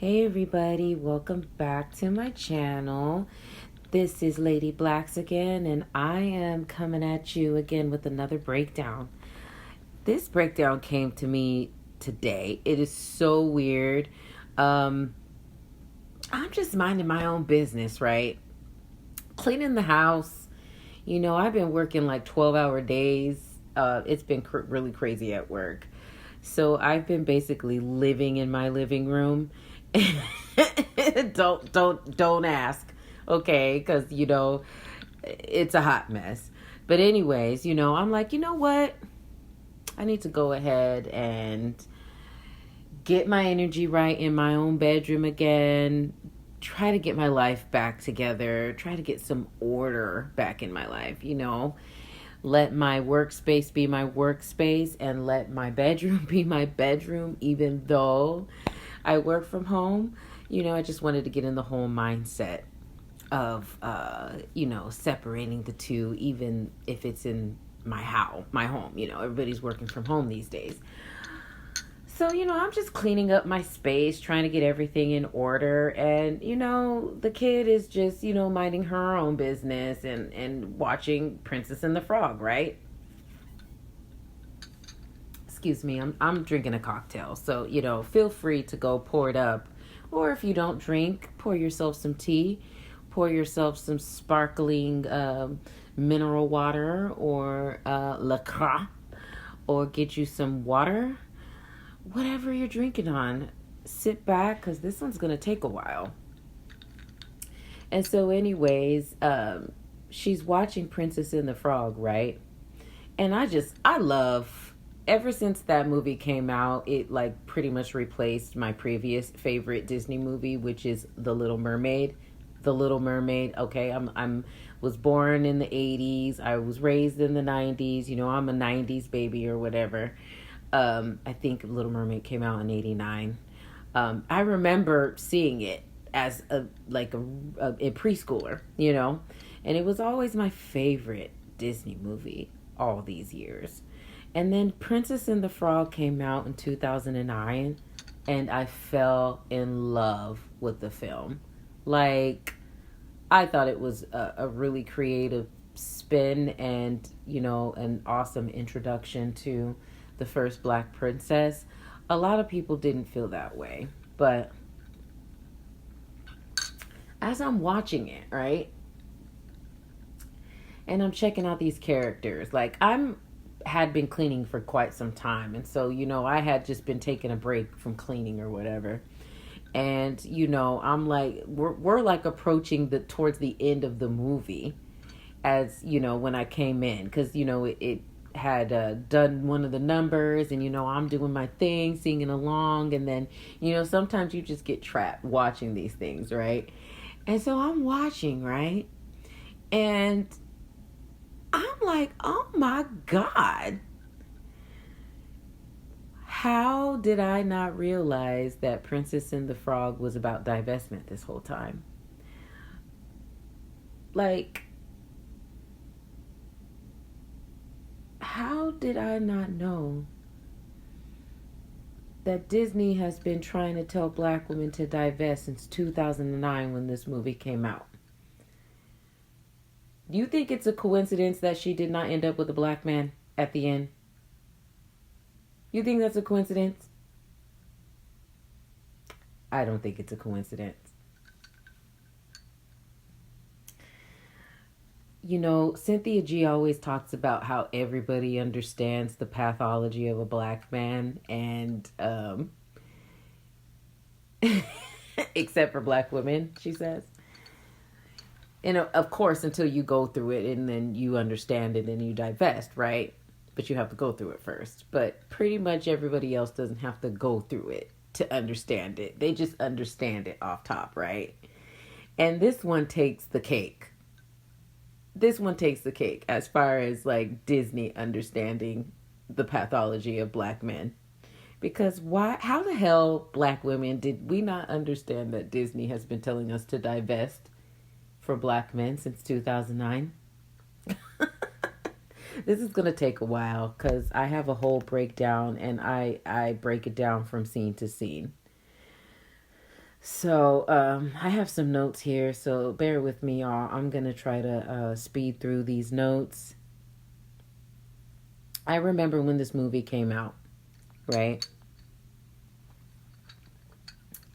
Hey everybody, welcome back to my channel. This is Lady Blacks again, and I am coming at you again with another breakdown. This breakdown came to me today. It is so weird. I'm just minding my own business, right? Cleaning the house. I've been working like 12-hour days. It's been really crazy at work. So I've been basically living in my living room. don't ask, okay? Because it's a hot mess. But anyways, I'm like, you know what? I need to go ahead and get my energy right in my own bedroom again. Try to get my life back together. Try to get some order back in my life. Let my workspace be my workspace and let my bedroom be my bedroom, even though I work from home. I just wanted to get in the whole mindset of, separating the two, even if it's in my home. Everybody's working from home these days. So, I'm just cleaning up my space, trying to get everything in order. And, the kid is just, minding her own business and watching Princess and the Frog, right? Excuse me, I'm drinking a cocktail. So, feel free to go pour it up. Or if you don't drink, pour yourself some tea. Pour yourself some sparkling mineral water or La Croix. Or get you some water. Whatever you're drinking on, sit back because this one's going to take a while. And so anyways, she's watching Princess and the Frog, right? And I love, ever since that movie came out, it like pretty much replaced my previous favorite Disney movie, which is The Little Mermaid. The Little Mermaid, okay, I'm was born in the 80s. I was raised in the 90s. I'm a 90s baby or whatever. I think Little Mermaid came out in 89. I remember seeing it as a preschooler, and it was always my favorite Disney movie all these years. And then Princess and the Frog came out in 2009, and I fell in love with the film. Like, I thought it was a really creative spin and, an awesome introduction to the first Black princess. A lot of people didn't feel that way, but as I'm watching it, right, and I'm checking out these characters, like had been cleaning for quite some time, and so I had just been taking a break from cleaning or whatever, and I'm like, we're like approaching towards the end of the movie, as when I came in, because it had done one of the numbers, and I'm doing my thing, singing along, and then sometimes you just get trapped watching these things, right? And so I'm watching, right, and I'm like, oh my God, how did I not realize that Princess and the Frog was about divestment this whole time? Like, how did I not know that Disney has been trying to tell Black women to divest since 2009 when this movie came out? Do you think it's a coincidence that she did not end up with a Black man at the end? You think that's a coincidence? I don't think it's a coincidence. Cynthia G always talks about how everybody understands the pathology of a Black man, and except for Black women, she says. And of course, until you go through it and then you understand it and you divest, right? But you have to go through it first. But pretty much everybody else doesn't have to go through it to understand it. They just understand it off top, right? And this one takes the cake. This one takes the cake as far as like Disney understanding the pathology of Black men. Because how the hell, Black women, did we not understand that Disney has been telling us to divest for Black men since 2009? This is going to take a while because I have a whole breakdown, and I break it down from scene to scene. So I have some notes here, so bear with me, y'all. I'm going to try to speed through these notes. I remember when this movie came out, right?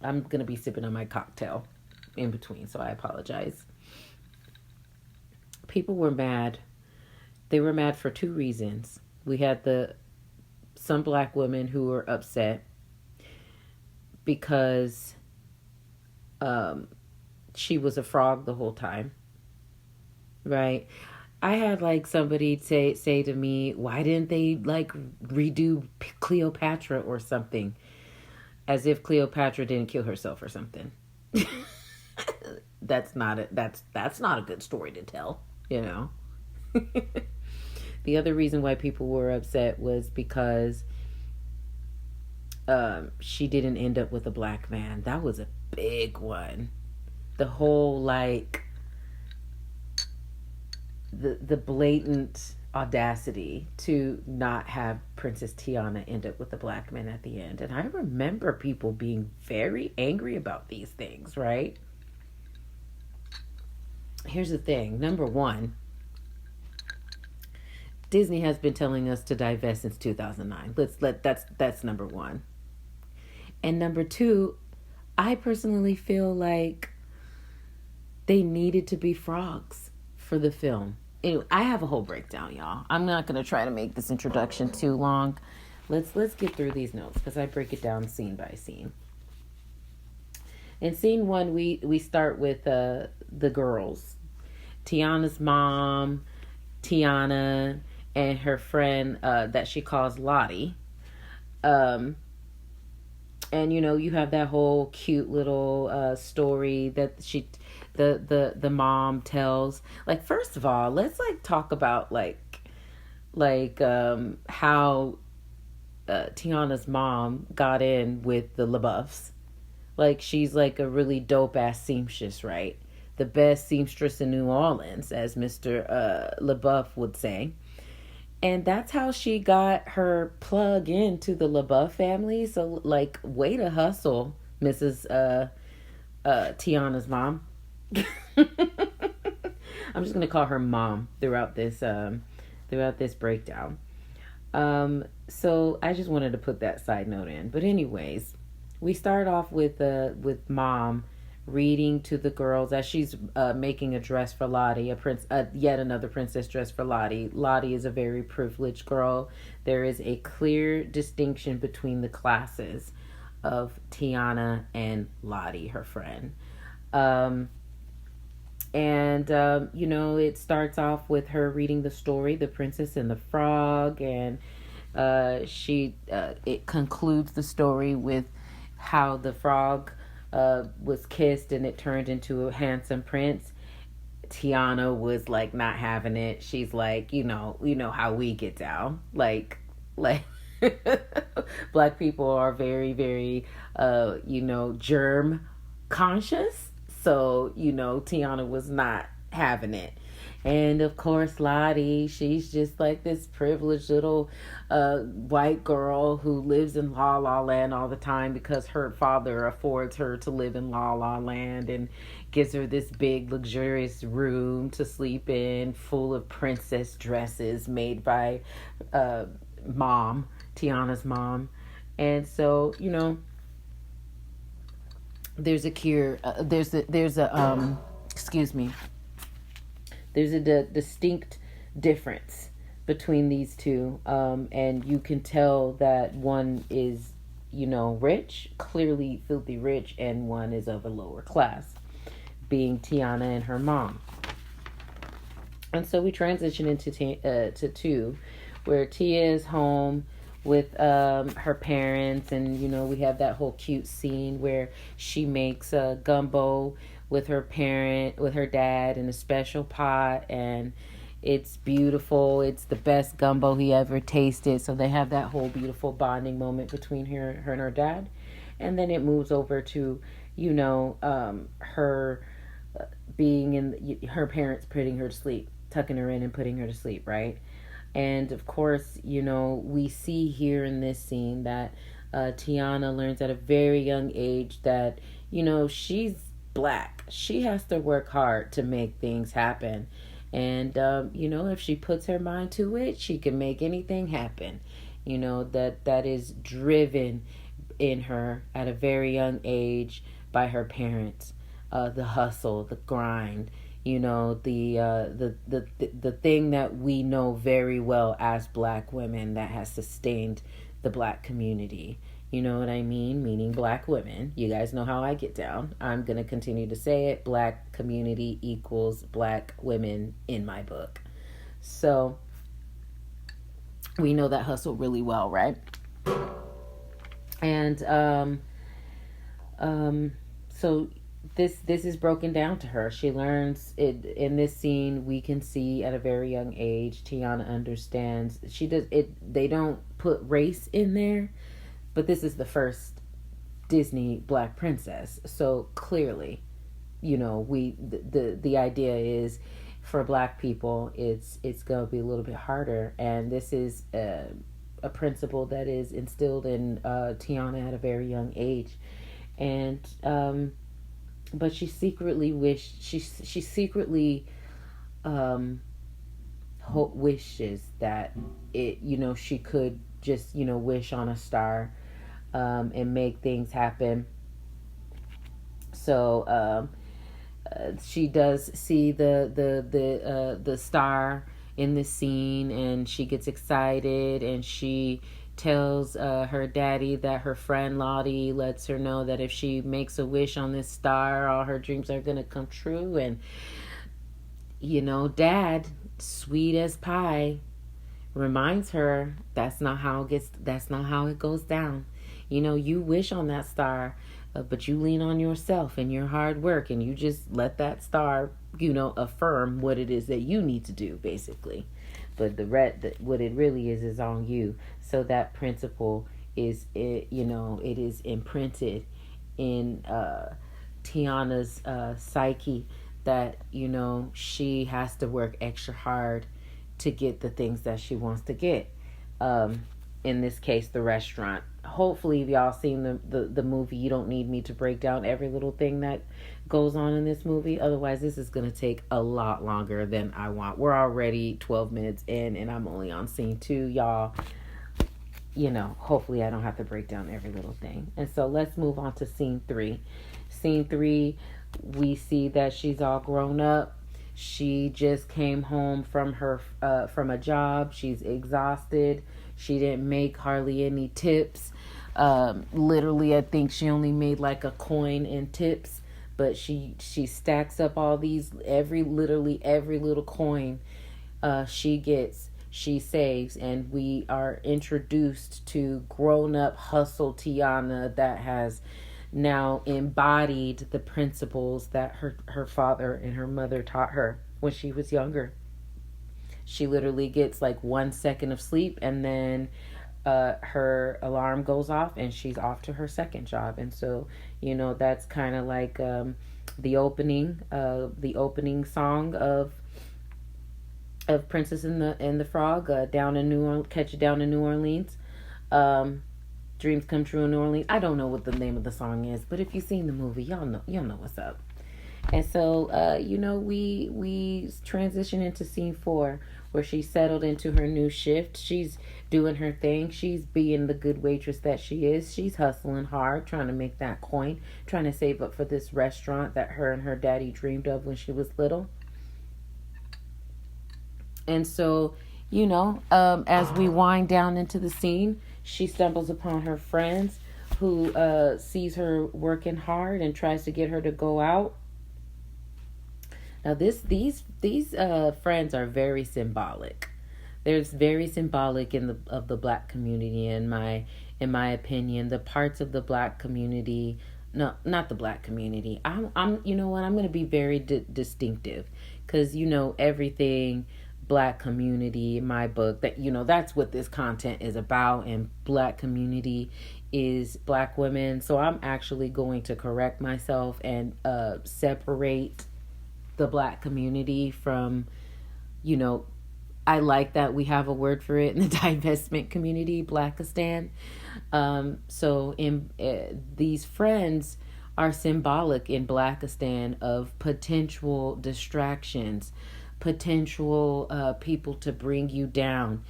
I'm going to be sipping on my cocktail in between, so I apologize. People were mad. They were mad for two reasons. We had some black women who were upset because she was a frog the whole time, right? I had like somebody say to me, why didn't they like redo Cleopatra or something? As if Cleopatra didn't kill herself or something. That's not a good story to tell, you know. The other reason why people were upset was because she didn't end up with a black man. That was a big one. The whole like the blatant audacity to not have Princess Tiana end up with a black man at the end. And I remember people being very angry about these things, right? Here's the thing. Number one, Disney has been telling us to divest since 2009. That's number one. And number two, I personally feel like they needed to be frogs for the film. Anyway, I have a whole breakdown, y'all. I'm not going to try to make this introduction too long. Let's get through these notes because I break it down scene by scene. In scene one, we start with the girls. Tiana's mom, Tiana, and her friend that she calls Lottie. And you know, you have that whole cute little story that the mom tells. Like, first of all, let's like talk about how Tiana's mom got in with the Libofs. Like, she's like a really dope ass seamstress, right? The best seamstress in New Orleans, as Mr. Lipof would say. And that's how she got her plug into the Lipof family. So, like, way to hustle, Mrs. Tiana's mom. I'm just gonna call her mom throughout this breakdown. So I just wanted to put that side note in. But anyways, we start off with mom reading to the girls as she's making a dress for Lottie, yet another princess dress for Lottie. Lottie is a very privileged girl. There is a clear distinction between the classes of Tiana and Lottie, her friend. You know, it starts off with her reading the story, The Princess and the Frog, and it concludes the story with how the frog was kissed and it turned into a handsome prince. Tiana was like not having it. She's like, you know how we get down. Like black people are very, very germ conscious. So, Tiana was not having it. And of course, Lottie, she's just like this privileged little white girl who lives in La La Land all the time because her father affords her to live in La La Land and gives her this big, luxurious room to sleep in full of princess dresses made by Tiana's mom. And so, there's a distinct difference between these two, and you can tell that one is rich, clearly filthy rich, and one is of a lower class, being Tiana and her mom. And so we transition into to two, where Tia is home with her parents, and we have that whole cute scene where she makes a gumbo with her dad in a special pot, and it's beautiful. It's the best gumbo he ever tasted. So they have that whole beautiful bonding moment between her and her dad. And then it moves over to her being in her parents putting her to sleep, tucking her in and putting her to sleep, right? And of course, we see here in this scene that Tiana learns at a very young age that, she's black. She has to work hard to make things happen. And, if she puts her mind to it, she can make anything happen. That is driven in her at a very young age by her parents. The hustle, the grind, the thing that we know very well as black women that has sustained the black community. You know what I mean? Meaning black women. You guys know how I get down. I'm going to continue to say it. Black community equals black women in my book. So we know that hustle really well, right? And so this is broken down to her. She learns it in this scene. We can see at a very young age, Tiana understands. She does it. They don't put race in there, but this is the first Disney black princess. So clearly, the idea is for black people, it's gonna be a little bit harder, and this is a principle that is instilled in Tiana at a very young age, and but she secretly wished she secretly wishes that she could just wish on a star and make things happen. So she does see the star in this scene, and she gets excited, and she tells her daddy that her friend Lottie lets her know that if she makes a wish on this star, all her dreams are gonna come true. And dad, sweet as pie, reminds her that's not how it goes down. You wish on that star, but you lean on yourself and your hard work, and you just let that star affirm what it is that you need to do, basically. But what it really is on you. So that principle is it is imprinted in Tiana's psyche, that she has to work extra hard to get the things that she wants to get. In this case, the restaurant. Hopefully, if y'all seen the movie, you don't need me to break down every little thing that goes on in this movie. Otherwise, this is going to take a lot longer than I want. We're already 12 minutes in, and I'm only on scene 2, y'all. Hopefully I don't have to break down every little thing. And so let's move on to scene 3. Scene 3, we see that she's all grown up. She just came home from from a job. She's exhausted. She didn't make hardly any tips. Literally, I think she only made like a coin in tips, but she stacks up all these, literally every little coin she gets, she saves, and we are introduced to grown-up hustle Tiana that has now embodied the principles that her father and her mother taught her when she was younger. She literally gets like 1 second of sleep, and then her alarm goes off, and she's off to her second job. And so that's kind of like the opening song of Princess and the Frog, Catch It Down in New Orleans. Dreams Come True in New Orleans. I don't know what the name of the song is, but if you've seen the movie, y'all know what's up. And so we transition into scene 4, where she's settled into her new shift. She's doing her thing. She's being the good waitress that she is. She's hustling hard, trying to make that coin, trying to save up for this restaurant that her and her daddy dreamed of when she was little. And so, as we wind down into the scene, she stumbles upon her friends who sees her working hard and tries to get her to go out. Now, these friends are very symbolic. There's very symbolic of the black community, in my opinion. The parts of the black community, no, not the black community. I'm going to be very distinctive, because everything black community in my book, that that's what this content is about, and black community is black women. So I'm actually going to correct myself and separate the black community from I like that we have a word for it in the divestment community, Blackistan. So in these friends are symbolic in Blackistan of potential distractions, potential people to bring you down.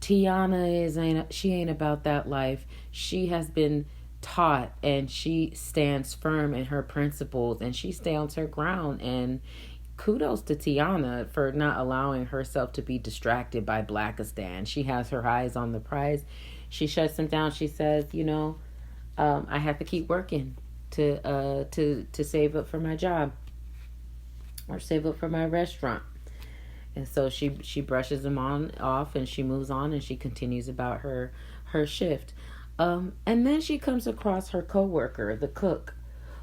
Tiana she ain't about that life. She has been taught and she stands firm in her principles and she stands her ground, and kudos to Tiana for not allowing herself to be distracted by Blackistan. She has her eyes on the prize. She shuts them down. She says, I have to keep working to save up for my job or save up for my restaurant. And so she brushes them off and she moves on and she continues about her shift. And then she comes across her coworker, the cook,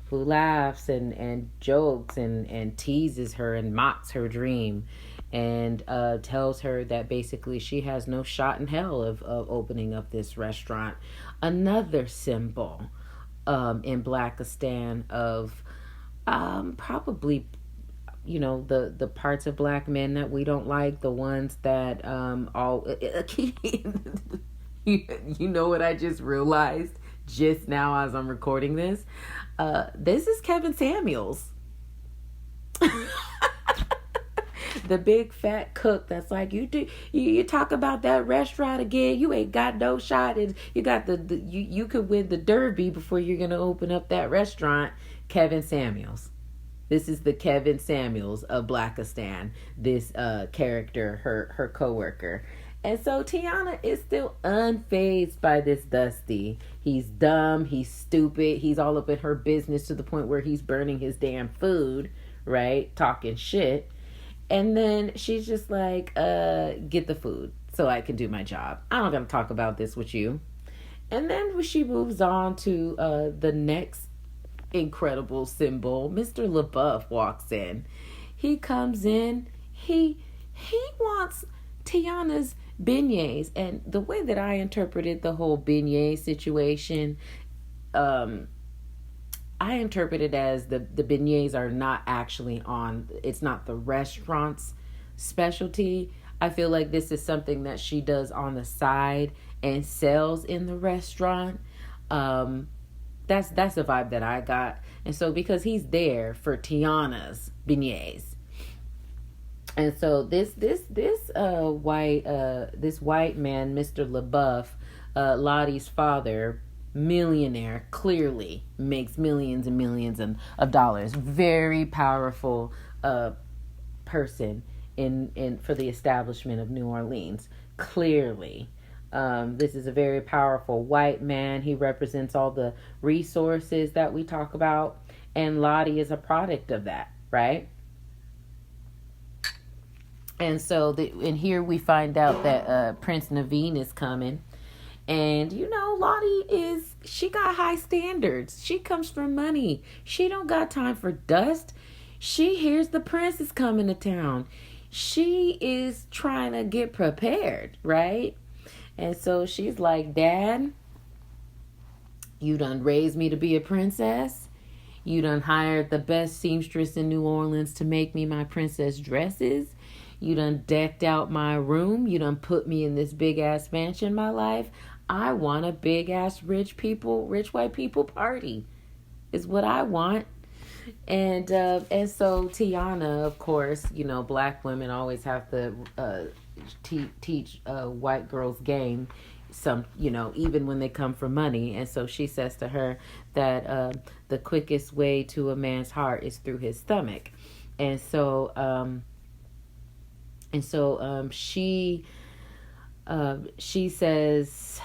who laughs and jokes and teases her and mocks her dream and tells her that basically she has no shot in hell of opening up this restaurant. Another symbol in Blackistan of probably, the parts of black men that we don't like, the ones that you know what I just realized just now as I'm recording this? This is Kevin Samuels. The big fat cook that's like, you talk about that restaurant again, you ain't got no shot. You got you could win the Derby before you're gonna open up that restaurant. Kevin Samuels. This is the Kevin Samuels of Blackistan. This character, her coworker. And so Tiana is still unfazed by this Dusty. He's dumb, he's stupid, he's all up in her business to the point where he's burning his damn food, right? Talking shit. And then she's just like, get the food so I can do my job. I'm not going to talk about this with you. And then she moves on to the next incredible symbol. Mr. Lipof walks in. He comes in. He wants Tiana's beignets. And the way that I interpreted the whole beignet situation, I interpret it as the beignets are not actually it's not the restaurant's specialty. I feel like this is something that she does on the side and sells in the restaurant. That's the vibe that I got. And so because he's there for Tiana's beignets. And so this white man, Mr. Lipof, Lottie's father, millionaire, clearly makes millions and millions of dollars. Very powerful person in for the establishment of New Orleans. Clearly, this is a very powerful white man. He represents all the resources that we talk about, and Lottie is a product of that, right? And so, here we find out that Prince Naveen is coming. And, Lottie she got high standards. She comes from money. She don't got time for dust. She hears the prince is coming to town. She is trying to get prepared, right? And so she's like, Dad, you done raised me to be a princess. You done hired the best seamstress in New Orleans to make me my princess dresses. You done decked out my room. You done put me in this big ass mansion, my life. I want a big ass rich white people party is what I want. And so Tiana, of course, black women always have to teach white girls game even when they come for money. And so she says to her that the quickest way to a man's heart is through his stomach. And so she says,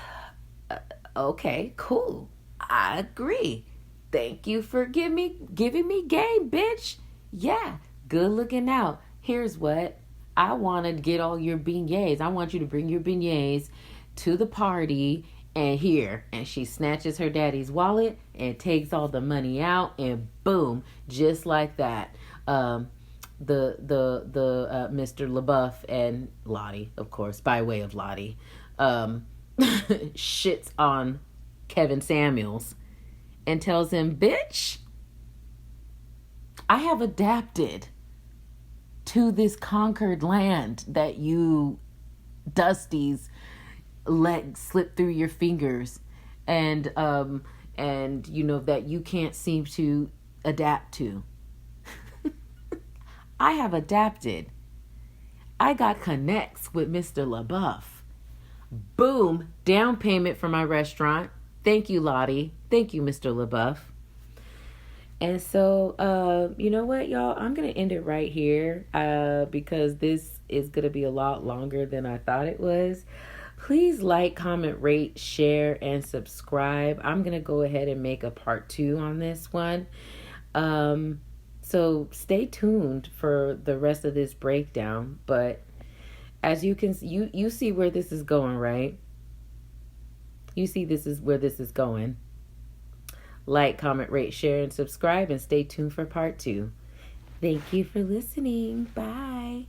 okay, cool. I agree. Thank you for giving me game, bitch. Yeah, good looking out. Here's what. I want to get all your beignets. I want you to bring your beignets to the party and here. And she snatches her daddy's wallet and takes all the money out, and boom, just like that. The Mr. Lipof and Lottie, of course, by way of Lottie, shits on Kevin Samuels and tells him, bitch, I have adapted to this conquered land that you Dusty's legs slip through your fingers, and that you can't seem to adapt to. I have adapted. I got connects with Mr. Lipof. Boom, down payment for my restaurant. Thank you, Lottie. Thank you, Mr. Lipof. And so, you know what, y'all? I'm going to end it right here because this is going to be a lot longer than I thought it was. Please like, comment, rate, share, and subscribe. I'm going to go ahead and make a part 2 on this one. So stay tuned for the rest of this breakdown. But as you can see, you see where this is going, right? You see this is where this is going. Like, comment, rate, share, and subscribe, and stay tuned for part 2. Thank you for listening. Bye.